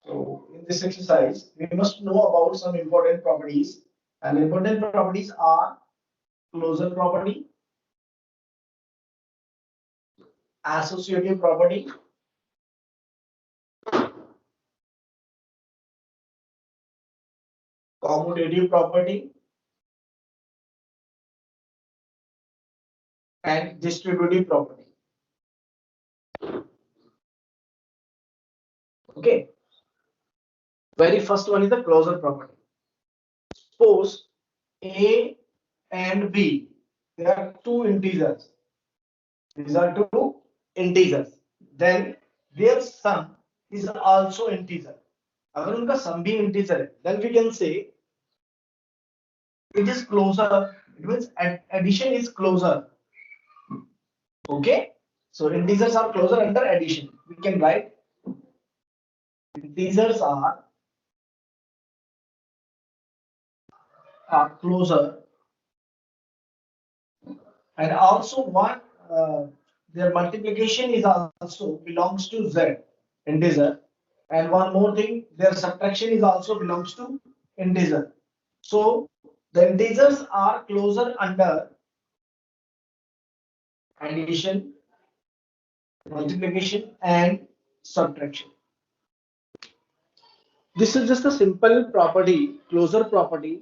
So in this exercise, we must know about some important properties, and important properties are closure property, associative property, commutative property, and distributive property. Okay. Very first one is the closure property. Suppose A and B, they are two integers. These are two integers. Then their sum is also integer. अगर उनका sum भी integer है, then we can say it is closure. It means addition is closure. Okay. So integers are closure under addition. We can write integers are closure, and also one their multiplication is also belongs to z integer, and one more thing, their subtraction is also belongs to integer. So the integers are closure under addition, multiplication, and subtraction. This is just a simple property, closure property.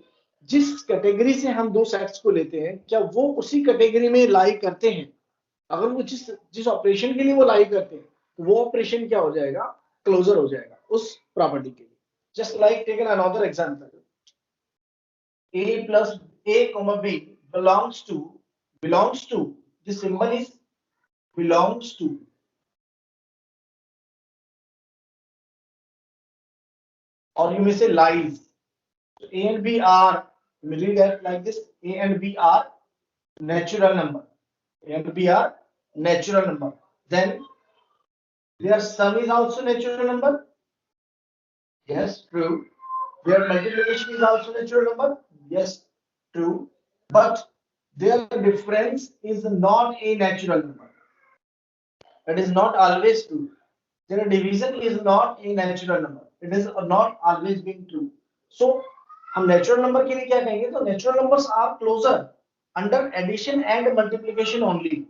जिस category से हम दो sets को लेते हैं, क्या वो उसी कैटेगरी में लाई करते हैं? अगर वो जिस ऑपरेशन के लिए वो लाई करते हैं, तो वो ऑपरेशन क्या हो जाएगा? क्लोजर हो जाएगा उस प्रॉपर्टी के लिए. Just like taken another example, a plus a comma b belongs to, the symbol is belongs to, or you may say lies. So a and b are, you may read that like this, a and b are natural number. A and b are natural number. Then their sum is also natural number. Yes, true. Their multiplication is also natural number. Yes, true. But their difference is not a natural number. That is not always true. Their division is not a natural number. It is not always being true. So हम natural number के लिए क्या कहेंगे? तो natural numbers are closer under addition and multiplication only.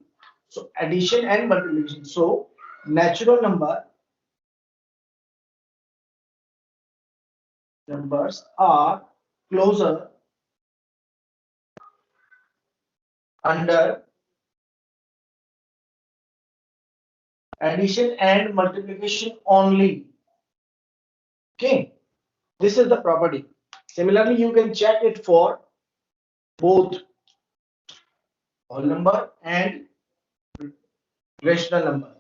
So addition and multiplication. So natural numbers are closer under addition and multiplication only. Okay, this is the property. Similarly, you can check it for both whole number and rational number.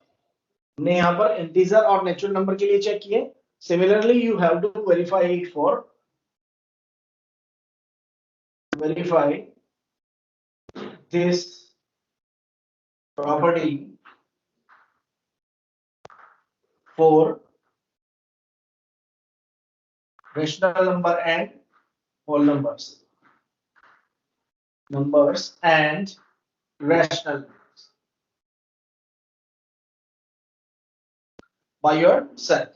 हमने यहाँ पर integer और natural number के लिए check किए. Similarly, you have to verify it for this property for rational number and whole numbers and rational numbers by yourself.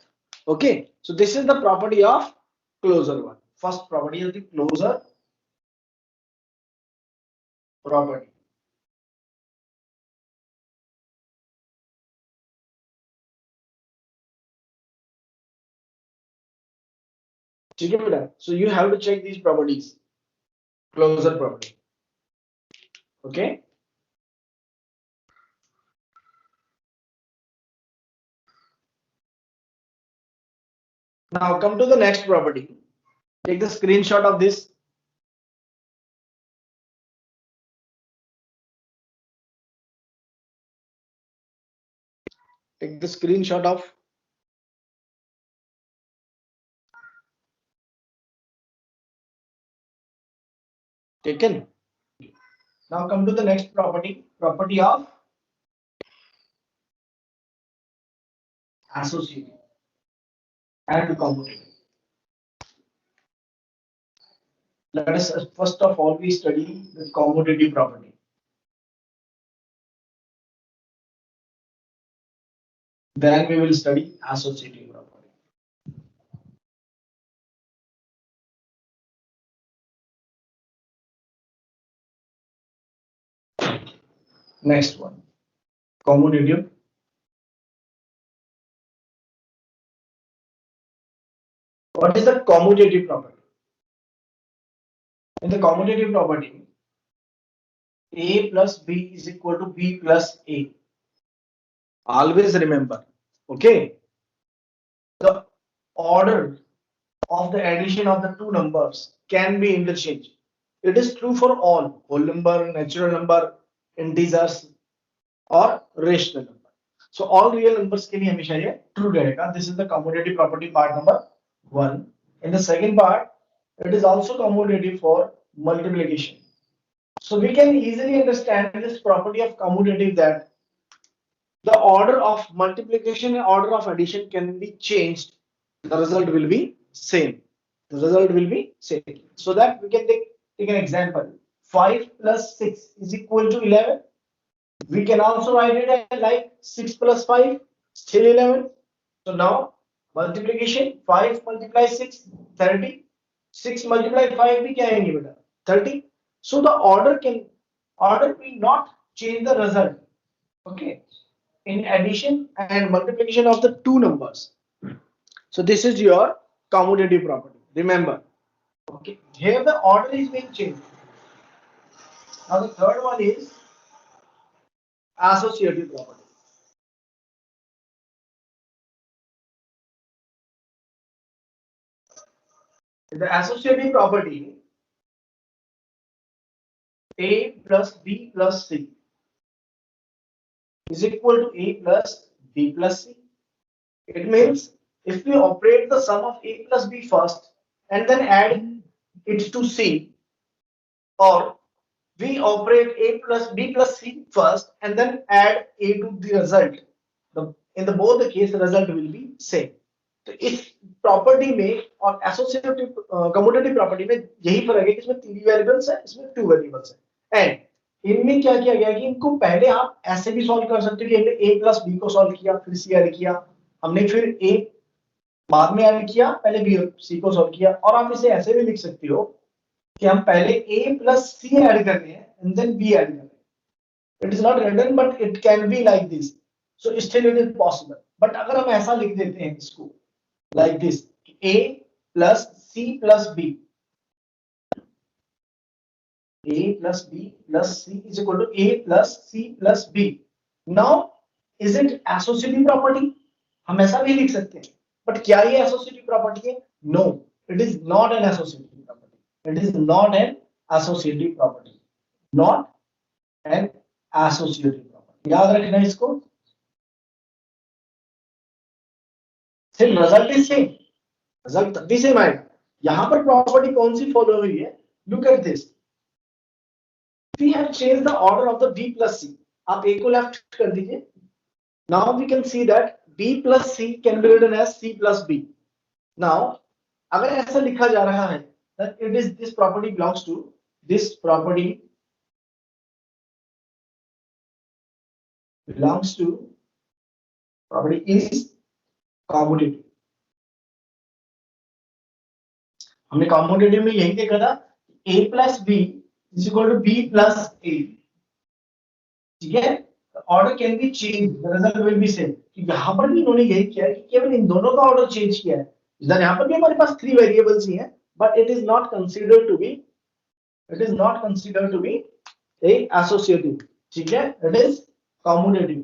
Okay, so this is the property of closure one. First property is the closure property. So you have to check these properties. Closure property. Okay. Now come to the next property. Take the screenshot of this. Take the screenshot of. Taken. Now come to the next property. Property of associative and commutative. Let us first of all we study the commutative property. Then we will study associative property. Next one, commutative. What is the commutative property? In the commutative property, A plus B is equal to B plus A. Always remember, okay? The order of the addition of the two numbers can be interchanged. It is true for all whole number, natural number, integers or rational number. So all real numbers के लिए हमेशा ये true रहेगा. This is the commutative property part number 1. In the second part, it is also commutative for multiplication. So we can easily understand this property of commutative, that the order of multiplication and order of addition can be changed. The result will be same. The result will be same. So that we can take an example. 5 plus 6 is equal to 11. We can also write it as like 6 plus 5 still 11. So now multiplication, 5 multiply 6 30. 6 multiply 5 भी क्या आएंगे बेटा 30. So the order will not change the result. Okay. In addition and multiplication of the two numbers. So this is your commutative property. Remember. Okay. Here the order is being changed. Now the third one is associative property. The associative property, A plus B plus C is equal to A plus B plus C. It means if we operate the sum of A plus B first and then add it to C, or we operate A plus B plus C first and then add A to the result, in the both the case the result will be same. तो इस property में और associative commutative property में यही फर्क है कि इसमें 3 वेरिएबल्स है, इसमें 2 वेरिएबल्स है. एंड इनमें क्या किया गया कि इनको पहले आप ऐसे भी सॉल्व कर सकते हो कि हमने a प्लस बी को सॉल्व किया, फिर c ऐड किया, हमने फिर a बाद में ऐड किया, पहले b और c को सॉल्व किया. और आप इसे ऐसे भी लिख सकते हो कि हम पहले a प्लस c ऐड कर रहे हैं एंड देन b ऐड कर रहे हैं. It is not written but it can be like this. So still it is possible. But अगर हम ऐसा लिख देते हैं इसको like this, A plus C plus B, A plus B plus C is equal to A plus C plus B. Now is it associative property? हम ऐसा भी लिख सकते हैं, but क्या ये associative property है? No, it is not an associative property. It is not an associative property. Not an associative property. याद रखना इसको. Still result is same. Result तब भी सेम आएगा. यहां पर प्रॉपर्टी कौन सी फॉलो हुई है? Look at this. We have change the order of the b plus c. आप a को लेफ्ट कर दीजिए. Now we can see that b plus c can be written as c plus b. Now अगर ऐसा लिखा जा रहा है that it is this property belongs to this property belongs to property is commutative. हमने commutative में यही देखा था a plus b is equal to b plus a. ठीक है. Order can be change, the result will be same. यहां पर भी इन्होंने यही किया कि केवल इन दोनों का ऑर्डर चेंज किया है. यहां पर भी हमारे पास 3 वेरिएबल्स ही हैं, but it is not considered to be a associative. ठीक है. It is commutative.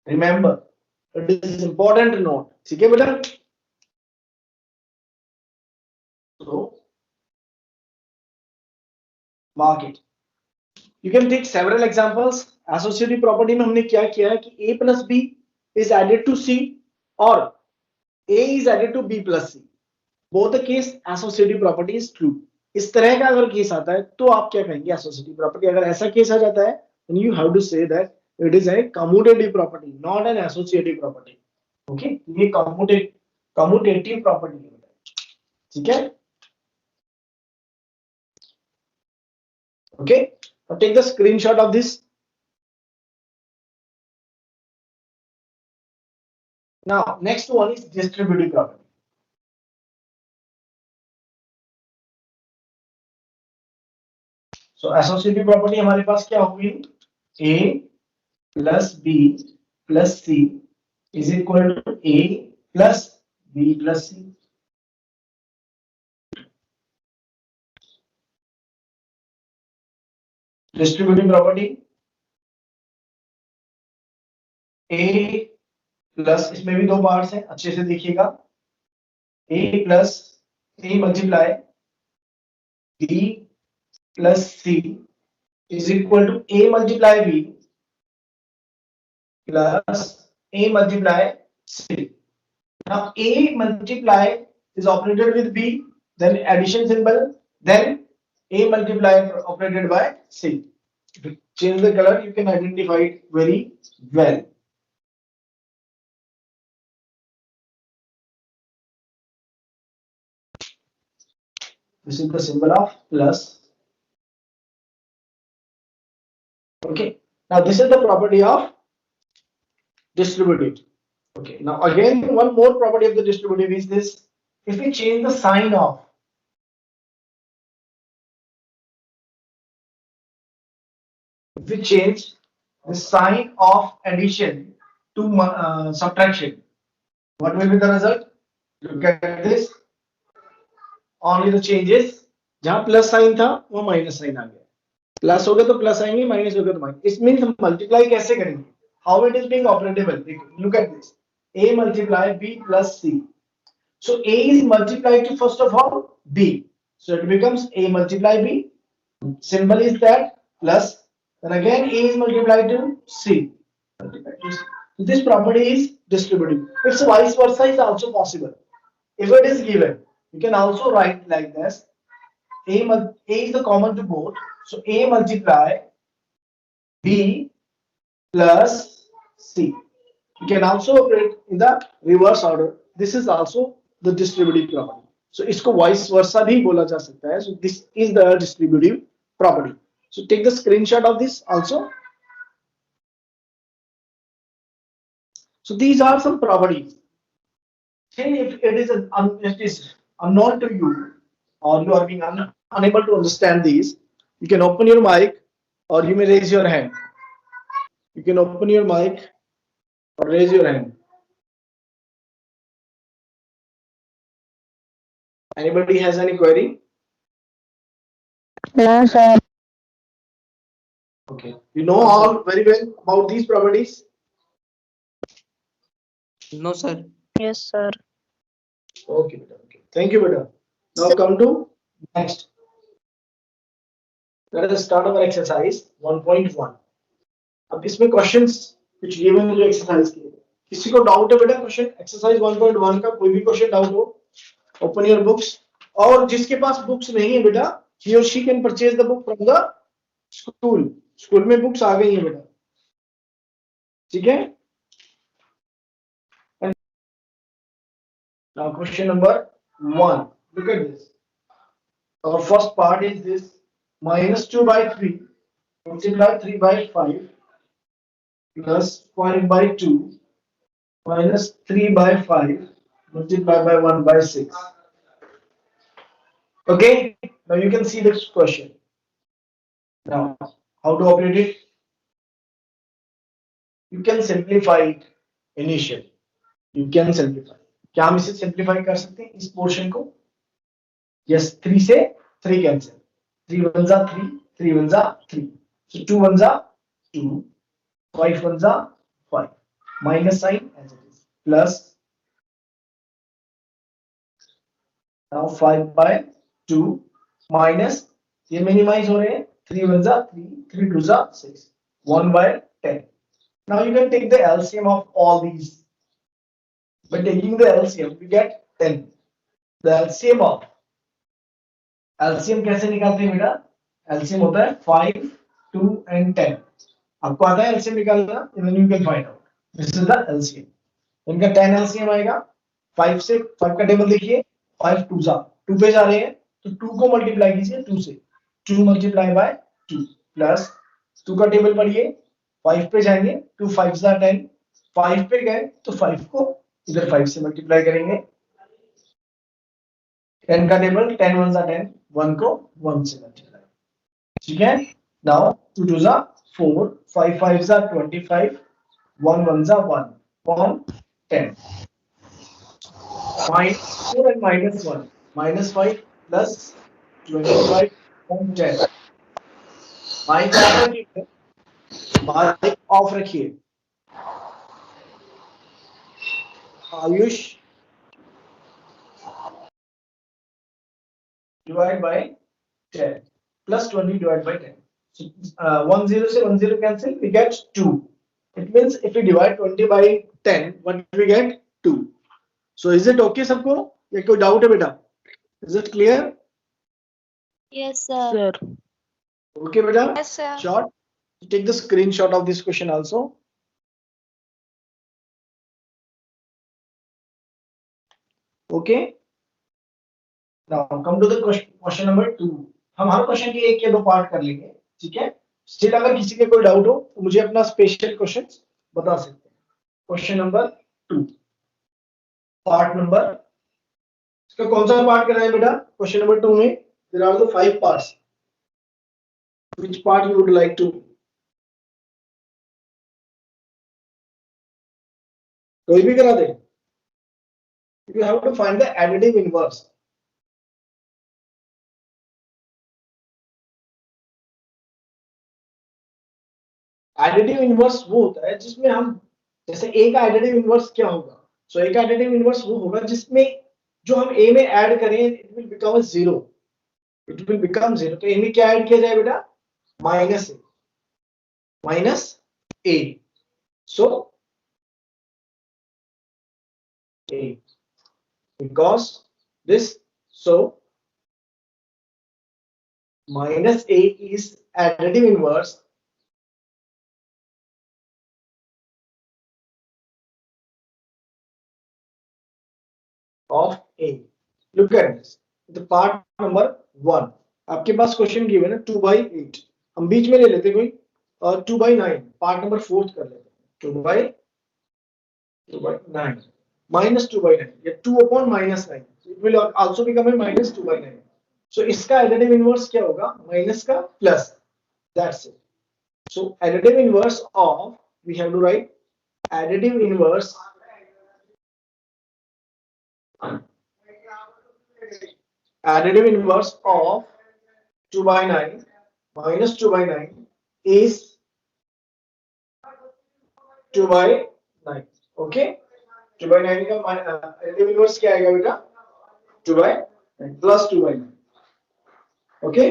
Remember, it is important note. ठीक है बेटा. So mark it. You can take several examples. Associative property में हमने क्या किया है कि a plus b is added to c और a is added to b plus c. Both the case associative property is true. इस तरह का अगर केस आता है तो आप क्या कहेंगे? associative property. अगर ऐसा केस आ जाता है then you have to say that it is a commutative property, not an associative property. Okay? ये commutative property है. ठीक है. Okay, now take the screenshot of this. Now next one is distributive property. So associative property हमारे पास क्या होगी? A plus B plus C is equal to A plus B plus C. Distributive property A plus, इसमें भी दो parts हैं, अच्छे से देखिएगा. A plus A multiply B plus C is equal to A multiply B plus A multiply C. Now A multiply is operated with B, then addition symbol, then A multiply operated by C. If you change the color, you can identify it very well. This is the symbol of plus. Okay. Now this is the property of distributive. Okay. Now again, one more property of the distributive is this: if we change the sign of, if we change the sign of addition to subtraction, what will be the result? Look at this. Only the changes, जहां plus sign था वो minus sign आ गया. Plus हो गया तो plus आएंगे, minus हो गया तो माइनस. इट मींस हम मल्टीप्लाई कैसे करेंगे? How it is being operable? Look at this. A multiply B plus C. So A is multiplied to first of all B. So it becomes A multiply B. Symbol is that plus. Then again A is multiplied to C. So this property is distributive. Its vice versa is also possible. If it is given, you can also write like this. A is the common to both. So A multiply B plus C. You can also operate in the reverse order. This is also the distributive property. So इसको vice versa भी बोला जा सकता है. So this is the distributive property. So take the screenshot of this also. So these are some properties. If it is unknown to you, or you are being unable to understand these, you can open your mic or you may raise your hand. You can open your mic or raise your hand. Anybody has any query? No, sir. Okay. You know all very well about these properties? No, sir. Yes, sir. Okay, beta. Okay. Thank you, beta. Now come to next. Let us start our exercise 1.1. अब इसमें questions कुछ given है जो exercise के लिए. किसी को doubt है बेटा क्वेश्चन एक्सरसाइज 1.1 का? कोई भी क्वेश्चन डाउट हो, ओपन योर बुक्स. और जिसके पास बुक्स नहीं है बेटा, he or she can purchase the book from the school. School में बुक्स आ गई हैं बेटा, ठीक है. Now question number 1. Look at this. Our first part is this: minus 2 by 3 multiply 3 by 5 plus 5 by 2 minus 3 by 5 multiply by 1 by 6. Okay, now you can see this question. Now, how to operate it? You can simplify it initially. You can simplify. क्या हम इसे simplify कर सकते हैं इस portion को? Yes, 3 से 3 cancel. 3 1 जा 3, 3 1 जा 3. So 2 1 जा 2, 5 1 जा 5. Minus sign as it is. Plus. Now 5 by 2 minus, ये मिनिमाइज हो रहे हैं. 3 1 जा 3, 3 2 जा 6. 1 by 10. Now you can take the LCM of all these. By taking the LCM, we get 10. The LCM of LCM कैसे निकालते हैं बेटा? LCM होता है 5, 2 and 10. आपको आता है LCM निकालना? Then you can find out. This is the LCM. इनका 10 LCM आएगा. 5 से 5 का टेबल देखिए. 5 2 जा 2 पे जा रहे हैं तो 2 को मल्टीप्लाई कीजिए 2 से. 2 मल्टीप्लाई बाय 2 प्लस 2 का टेबल पढ़िए. 5 पे जाएंगे. 2 5 जा 10. 5 पे गए तो 5 को इधर 5 से मल्टीप्लाई करेंगे. 10 का टेबल 10 1 जा 10, 1 को 1 से मल्टीप्लाई. ठीक है. नाउ 2 2 जा 4, 5 5s are 25, 1 1s are 1 upon 10. Minus 4 and minus 1. Minus 5 plus 25 upon 10. Mic off रखिए, माइक ऑफ रखिए. Ayush divide by 10 plus 20 divided by 10. So 10 से 10 cancel, we get 2. It means if we divide 20 by 10, what we get? 2. So is it okay सबको? या कोई doubt है बेटा? Is it clear? Yes, sir. Okay बेटा? Yes, sir. Short. Take the screenshot of this question also. Okay. Now come to the question number 2. हम हर question के एक या दो पार्ट कर लेंगे, ठीक है? स्टिल अगर किसी के कोई डाउट हो तो मुझे अपना स्पेशल क्वेश्चन बता सकते हैं. क्वेश्चन नंबर 2, पार्ट नंबर, इसका कौन सा पार्ट करना है बेटा? क्वेश्चन नंबर 2 में there are the 5 parts. Which part you would like to? कोई भी करा दे. You have to find the additive inverse. Additive inverse वो होता है जिसमें हम, जैसे ए का एडिटिव इनवर्स क्या होगा? सो ए का एडिटिव इनवर्स वो होगा जिसमें जो हम ए में ऐड करें it will become 0. It will become 0. तो ए में क्या ऐड किया जाए बेटा? Minus A. So A because this, so minus A is additive inverse of A. Look at this. The part number 1. आपके पास क्वेश्चन गिवन है 2 by 8. हम बीच में ले लेते कोई और 2 by 9. पार्ट नंबर 4 कर लेते हैं. 2 by 9 minus 2 by 9. ये 2 upon minus 9. It will also become a minus 2 by 9. So इसका additive inverse क्या होगा? माइनस का plus. That's it. So additive inverse of, we have to write additive inverse of 2 by 9 minus 2 by 9 is 2 by 9. Okay, 2 by 9 का additive inverse क्या आएगा बेटा? 2 by 9 plus 2 by 9. Okay,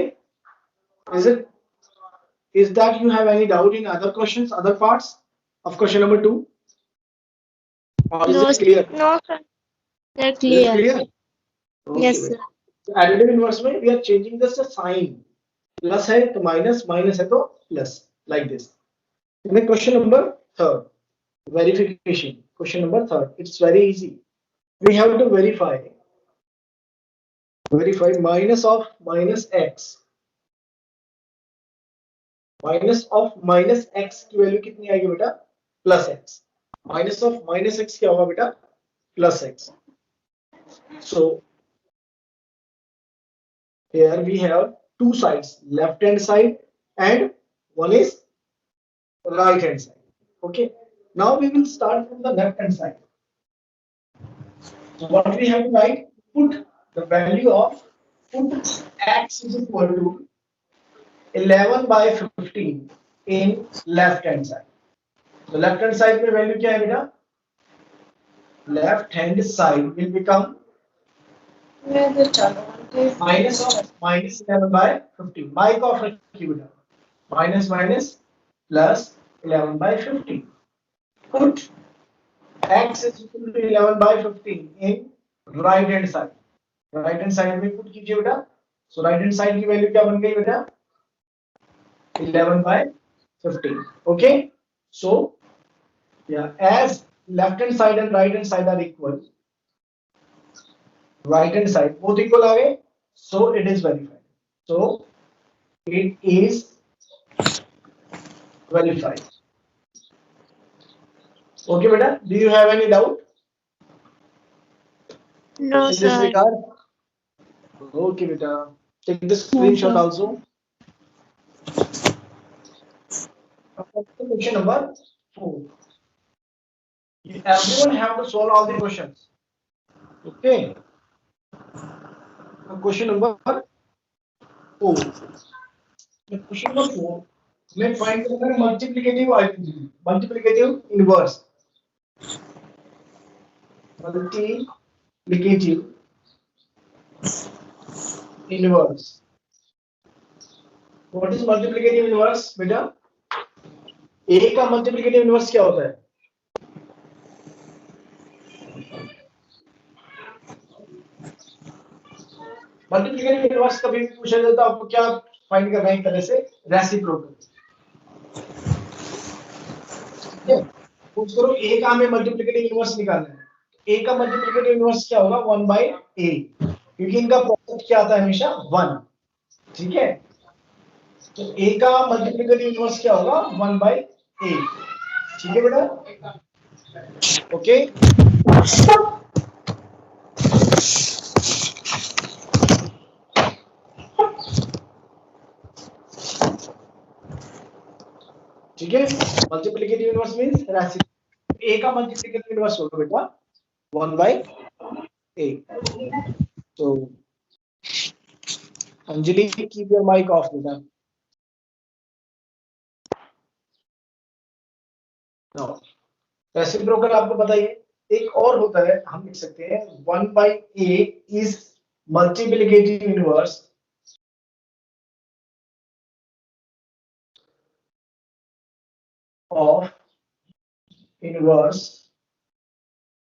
is that you have any doubt in other questions, other parts of question number 2, or is it clear? No, sir. They're Is it clear. clear? Okay, Yes, sir. तो additive inverse में we are changing just a sign. Plus है तो minus, minus है तो plus, like this. then question number 3, verification. Question number 3, it's very easy. We have to verify minus of minus x. Minus of minus x की value कितनी आएगी बेटा? Plus x. Minus of minus x क्या होगा बेटा? Plus x. So here we have two sides, left hand side and one is right hand side. Okay, now we will start from the left hand side. So what we have to write? Put the value of, put x is equal to 11 by 15 in left hand side. So left hand side में value क्या है बेटा? Left hand side will become minus of minus 11 by 15. Mic off रखिए बेटा. Minus minus plus 11 by 15. Put x is equal to 11 by 15 in right hand side. Right hand side में put कीजिए बेटा. So right hand side की value क्या बन गई बेटा? 11 by 15. Okay. So yeah, as left hand side and right hand side are equal, right hand side both equal are, so it is verified. So it is verified. Okay beta, do you have any doubt? No, in this sir. regard? Okay beta, take the screenshot also. Question number 4. Everyone have to solve all the questions. Okay. Question number 4. Question number 4. Let's find the multiplicative identity. Multiplicative inverse. Multiplicative inverse. What is multiplicative inverse, बेटा? A का multiplicative inverse क्या होता है? Multiplicative inverse कभी भी पूछा जाता है आपको क्या फाइंड करना है एक तरह से रेसिप्रोकल। ठीक है, पूछ करो a का हमें मल्टीप्लिकेटिव इनवर्स निकालना है। a का मल्टीप्लिकेटिव इनवर्स क्या होगा 1 by a, क्योंकि इनका प्रोडक्ट क्या आता है हमेशा 1। ठीक है, तो a का मल्टीप्लिकेटिव इनवर्स क्या होगा 1 by a। ठीक है बेटा, ओके। ठीक है, multiplicative inverse means reciprocal. a का मल्टीप्लिकेटिव इनवर्स होगा बेटा 1 by a। So Anjali, keep your mic off बेटा। Now रेसिप्रोकल आपको पता ही है। एक और होता है, हम लिख सकते हैं 1 by a is multiplicative inverse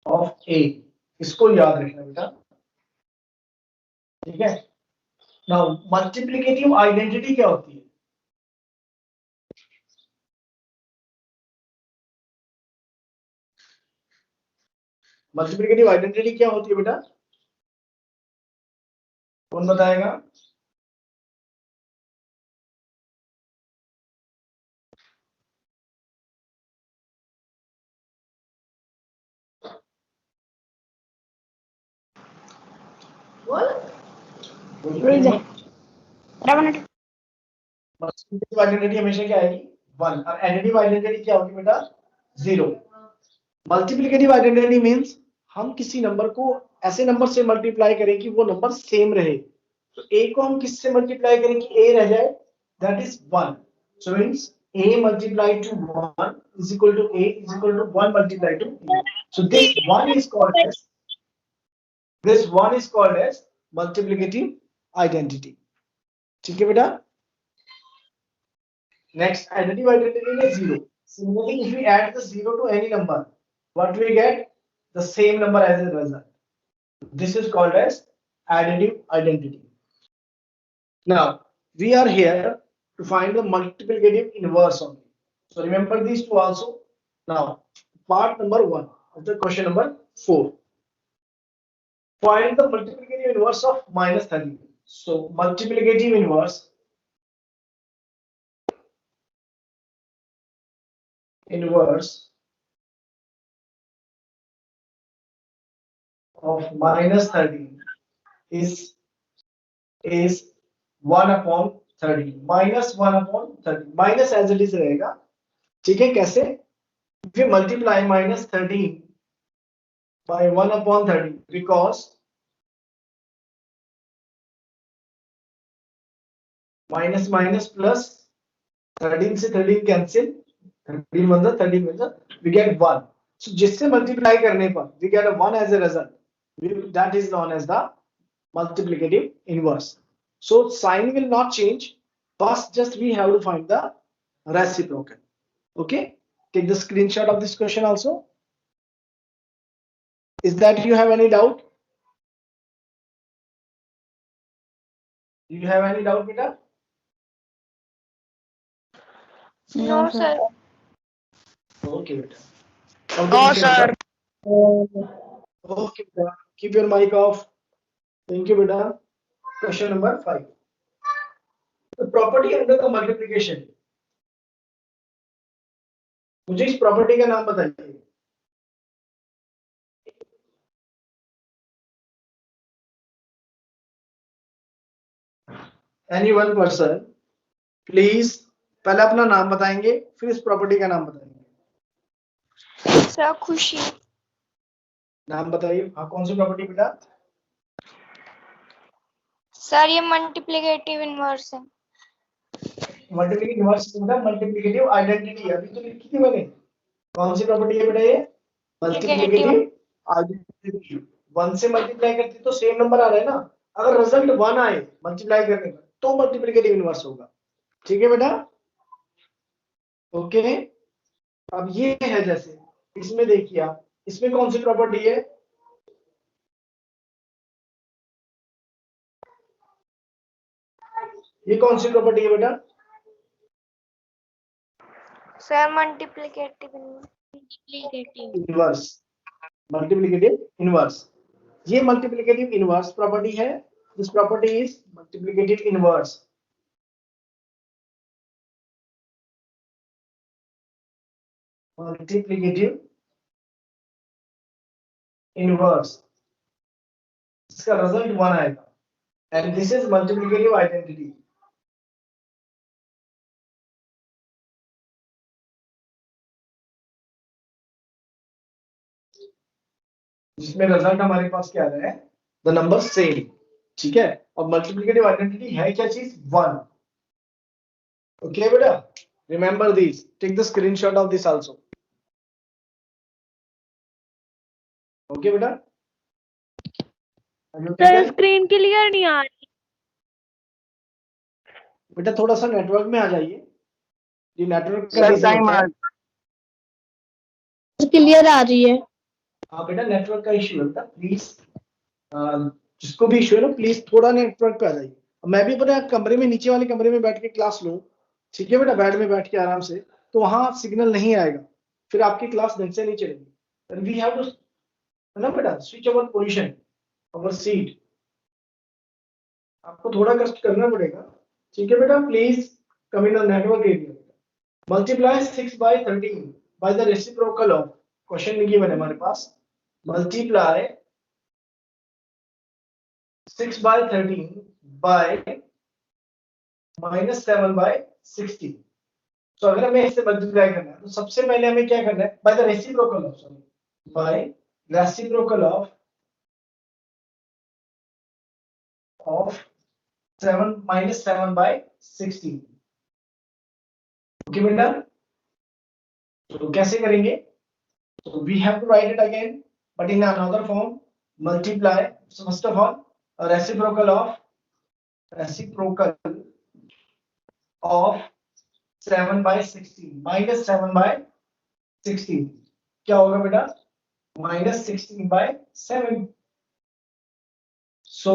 of a। इसको याद रखना बेटा, ठीक है। नाउ मल्टीप्लिकेटिव आइडेंटिटी क्या होती है? मल्टीप्लिकेटिव आइडेंटिटी क्या होती है बेटा? कौन बताएगा? मल्टीप्लिकेटिव आइडेंटिटी हमेशा क्या आएगी 1, और एडिटिव आइडेंटिटी क्या होगी बेटा 0। मल्टीप्लिकेटिव आइडेंटिटी मींस हम किसी नंबर को ऐसे नंबर से मल्टीप्लाई करें कि वो नंबर सेम रहे। तो a को हम किससे मल्टीप्लाई करें कि a रह जाए, that is 1। So means a multiplied to 1 is equal to a is equal to 1 multiplied to a। So this one is called as multiplicative identity। ठीक है बेटा। Next, additive identity is 0. Similarly, if we add the 0 to any number, what we get? The same number as a result. This is called as additive identity। Now, we are here to find the multiplicative inverse only. So remember these two also. Now, part number 1 of the question number 4. Find the multiplicative inverse of minus 30. So, multiplicative inverse of minus 13 is 1 upon 30, minus 1 upon 30, minus as it is रहेगा। ठीक है, कैसे? If we multiply minus 13 by 1 upon 30, because minus minus plus 13 से 13 cancel, 13 मतलब 13 मतलब we get 1। So जिससे multiply करने पर we get a 1 as a result, that is known as the multiplicative inverse। So sign will not change, first just we have to find the reciprocal। Okay, take the screenshot of this question also। Is that you have any doubt? Do you have any doubt beta? No, sir. Okay beta। No, sir. Okay beta, keep your mic off। Thank you beta। Question number 5, the property under the multiplication। मुझे इस property का नाम बताइए। Any one person, please पहले अपना नाम बताएंगे, फिर इस प्रॉपर्टी का नाम बताएंगे। सर खुशी। नाम बताइए। हाँ, कौन सी प्रॉपर्टी बेटा? सर ये मल्टीप्लिकेटिव इनवर्स है। मल्टीप्लिकेटिव इनवर्स बेटा, मल्टीप्लिकेटिव आइडेंटिटी अभी तो लिखी थी मैंने। कौन सी प्रॉपर्टी है बेटा ये? Multiplicative identity. 1 से मल्टीप्लाई करते तो सेम नंबर आ रहा है ना। अगर रिजल्ट 1 आए मल्टीप्लाई करने का तो मल्टीप्लिकेटिव इनवर्स होगा। ठीक है बेटा? ओके। अब ये है, जैसे इसमें देखिए आप, इसमें कौन सी प्रॉपर्टी है? ये कौन सी प्रॉपर्टी है बेटा? Sir multiplicative inverse. Multiplicative inverse. ये मल्टीप्लिकेटिव इनवर्स प्रॉपर्टी है। This property is multiplicative inverse. Multiplicative inverse, इसका रिजल्ट 1 आएगा and this is multiplicative identity. जिसमें रिजल्ट हमारे पास क्या आ रहा है? The number same. ठीक है। और मल्टीप्लिकेटिव आइडेंटिटी है क्या चीज? 1। ओके बेटा, remember this, take the screenshot of this also. Okay बेटा? सर स्क्रीन क्लियर नहीं आ रही। बेटा थोड़ा सा नेटवर्क में आ जाइए, ये नेटवर्क का सर रीजन टाइम होता आ है। क्लियर आ रही है। हाँ बेटा, नेटवर्क का इश्यू है बेटा, प्लीज जिसको भी इश्यू है ना, प्लीज थोड़ा नेटवर्क पे आ जाइए। मैं भी अपने कमरे में, नीचे वाले कमरे में बैठ के क्लास लूं, ठीक है बेटा, बेड में बैठ के आराम से, तो वहां सिग्नल नहीं आएगा, फिर आपकी क्लास ढंग से नहीं चलेगी। वी हैव टू, है ना बेटा, स्विच अवर पोजीशन, अवर सीट। आपको थोड़ा कष्ट करना पड़ेगा। ठीक है बेटा, please come in the network area. Multiply 6 by 13 by the reciprocal of, question लिखिए मैंने हमारे पास, मल्टीप्लाई 6 by 13 by -7 by 16। तो अगर हमें इससे मल्टीप्लाई करना है तो सबसे पहले हमें क्या करना है? By the reciprocal of, sorry, by reciprocal of 7 -7 by 16। Okay बेटा, तो कैसे करेंगे? तो we have to write it again but in another form. Multiply, so first of all, reciprocal of 7 by 16 -7 by 16 क्या होगा बेटा? -16 by 7। so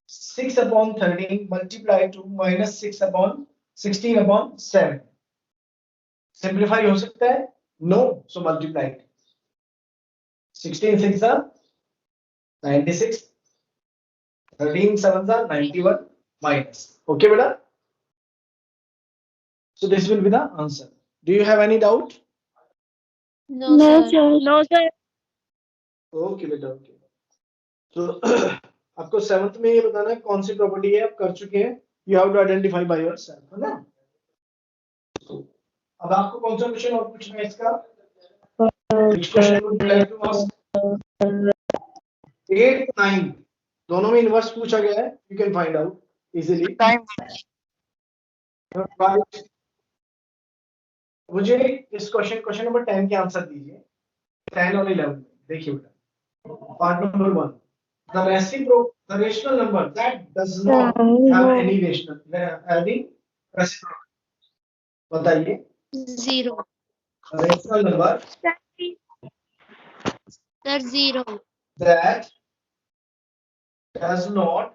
6 upon 13 multiply to -6 upon 16 upon 7। Simplify हो सकता है? No, so multiply 16 6 are 96, 13 7 are 91 minus। okay beta, so this will be the answer. Do you have any doubt? No sir. No sir. Okay बेटा, okay. तो आपको 7th में ये बताना है कौन सी प्रॉपर्टी है, आप कर चुके हैं। You have to identify by yourself, है ना? अब आपको कौन सा क्वेश्चन और पूछना है इसका? Which question would you like to ask? 8 9 दोनों में इनवर्स पूछा गया है, you can find out easily. Time मुझे इस क्वेश्चन नंबर 10 के आंसर दीजिए। 10 और 11 देखिए बेटा, part number 1, the rational number that does not have any reciprocal, बताइए। Zero. rational number sir zero. that does not,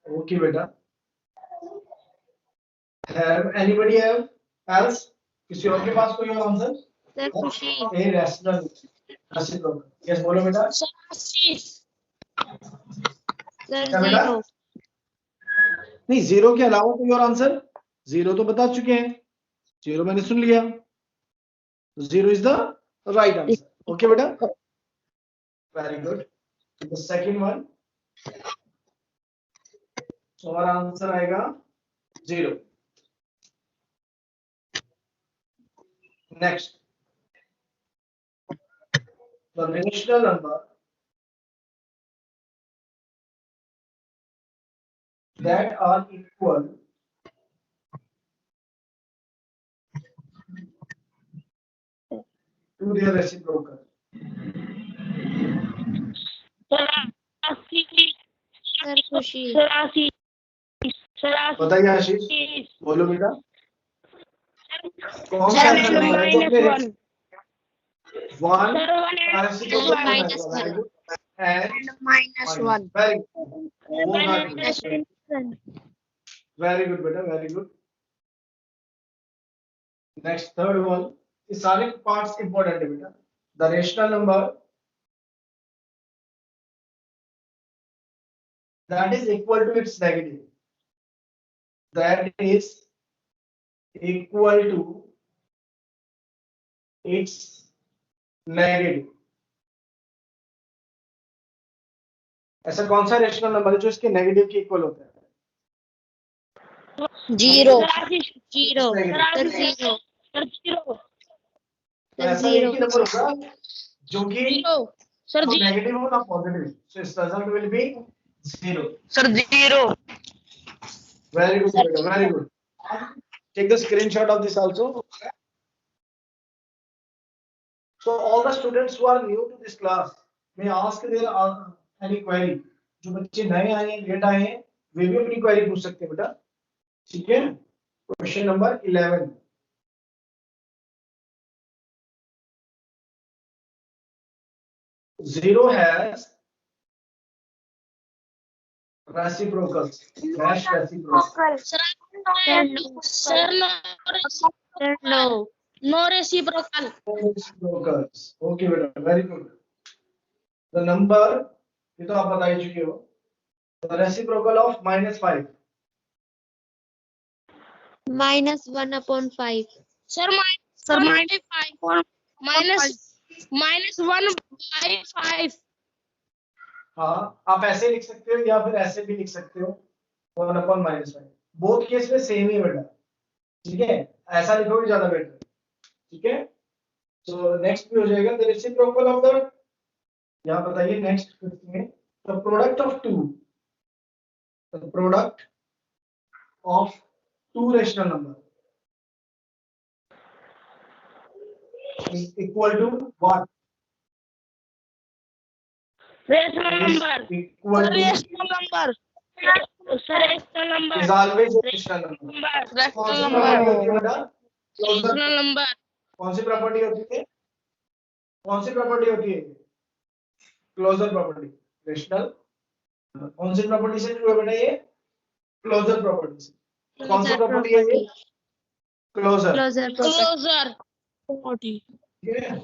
okay बेटा, have anybody else, किसी और के पास कोई और आंसर? सर खुशी। ए रैशनल रेसिप्रोकल, यस बोलो बेटा। सर क्या बेटा? जीरो। नहीं, जीरो के अलावा कोई और आंसर? जीरो तो बता चुके हैं, जीरो मैंने सुन लिया, zero is the right answer. Okay बेटा, very good. The second one, तो हमारा आंसर आएगा zero. Next, the rational number that are equal to their reciprocal. Sir, Khushi. बताइए आशीष, बोलो बेटा, कौन सा Sir, ऐसा नंबर है जो अपने -1. One Sir, -1. and -1. very good. Both are good. Very good बेटा, very good. Next, third one. ये सारे parts important है बेटा. The rational number that is equal to its negative. That is equal to its negative. ऐसा कौन सा rational number है जो इसके नेगेटिव के इक्वल होता है? 0. Negative. 0. तो ऐसा एक ही नंबर होगा जो कि Sir, ना नेगेटिव हो ना positive. So its result will be 0. Sir, 0. Very good, बेटा, very good. Take the screenshot of this also. So all the students who are new to this class may ask their any query. जो बच्चे नए आए हैं, late आए हैं, वे भी अपनी क्वेरी पूछ सकते हैं बेटा. ठीक है? Question number 11. Zero has reciprocals. Dash reciprocals. Sir, no. Sir, no. No reciprocal. Reciprocals. Okay बेटा, very good. The number ये तो आप बता ही चुके हो. The reciprocal of -5. -1/5. Sir, -5. -1/5. हाँ, आप ऐसे लिख सकते हो या फिर ऐसे भी लिख सकते हो. 1/-5. बोथ केस में सेम ही बेटा. ठीक है, ऐसा लिखोगे ज्यादा बेटर. ठीक है. So next भी हो जाएगा. The reciprocal of the, यहाँ बताइए नेक्स्ट में, the product of two. The product of two rational number is equal to what? Rational Is number. equal Sir, to rational number. Sir, rational number. is always a rational number. कौन सी property होती है बेटा? Closure. Rational number. कौन सी property होती है? कौन सी property होती है? Closure property. रेशनल कौन सी प्रॉपर्टी से ट्रू है बेटा? ये क्लोजर प्रॉपर्टी से. कौन सी प्रॉपर्टी है ये? क्लोजर. Closer. Closer. ठीक है.